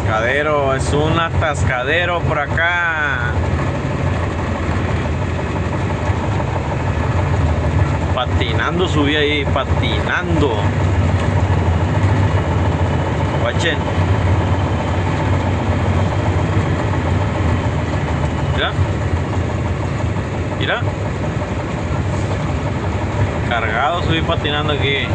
atascadero, es un atascadero por acá. Patinando subí ahí, patinando. Guachen. Mira. Mira. Cargado subí patinando aquí.